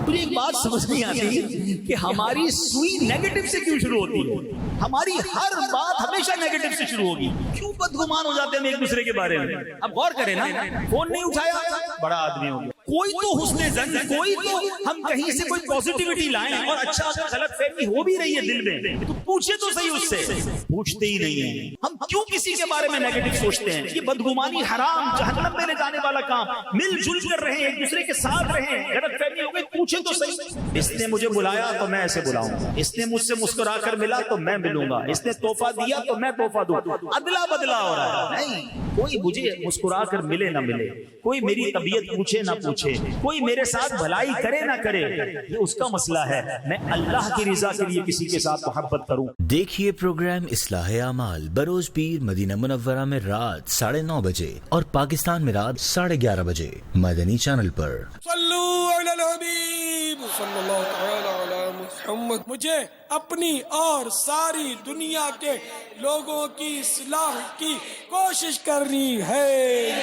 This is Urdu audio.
مجھے ایک بات سمجھ نہیں آتی کہ ہماری سوئی نیگیٹو سے کیوں شروع ہوتی ہے؟ ہماری ہر بات ہمیشہ نیگیٹو سے شروع ہوگی. کیوں بدگمان ہو جاتے ہیں ہم ایک دوسرے کے بارے میں؟ اب غور کریں نا, فون نہیں اٹھایا بڑا آدمی ہو گیا. کوئی تو حسن زن, کوئی تو ہم کہیں سے کوئی پازیٹیوٹی لائیں, اور اچھا غلط فہمی ہو بھی رہی ہے دل میں تو پوچھے تو صحیح اس سے. پوچھتے ہی نہیں ہیں. ہم کیوں کسی کے بارے میں نیگیٹو سوچتے ہیں؟ یہ بدگمانی حرام, جہنم میں لے جانے والا کام. مل جل کر رہیں, ایک دوسرے کے ساتھ رہیں. غلط فہمی ہو گئی, پوچھے تو صحیح. اس نے مجھے بلایا تو میں ایسے بلاؤں گا, اس نے مجھ سے مسکرا کر ملا تو میں ملوں گا, اس نے تحفہ دیا تو میں تحفہ دوں. ادلا بدلا ہو رہا ہے. نہیں, کوئی مجھے مسکرا کر ملے نہ ملے, کوئی میری طبیعت پوچھے نہ پوچھے, کوئی میرے ساتھ بھلائی کرے نہ کرے, یہ اس کا مسئلہ ہے. میں اللہ کی رضا کے لیے کسی کے ساتھ محبت کروں. دیکھیے پروگرام اصلاح اعمال بروز پیر مدینہ منورہ میں رات 9:30 بجے اور پاکستان میں رات 11:30 بجے مدنی چینل پر. صلو علی الحبیب صلی اللہ تعالی علی محمد. مجھے اپنی اور ساری دنیا کے لوگوں کی اصلاح کی کوشش کرنی ہے.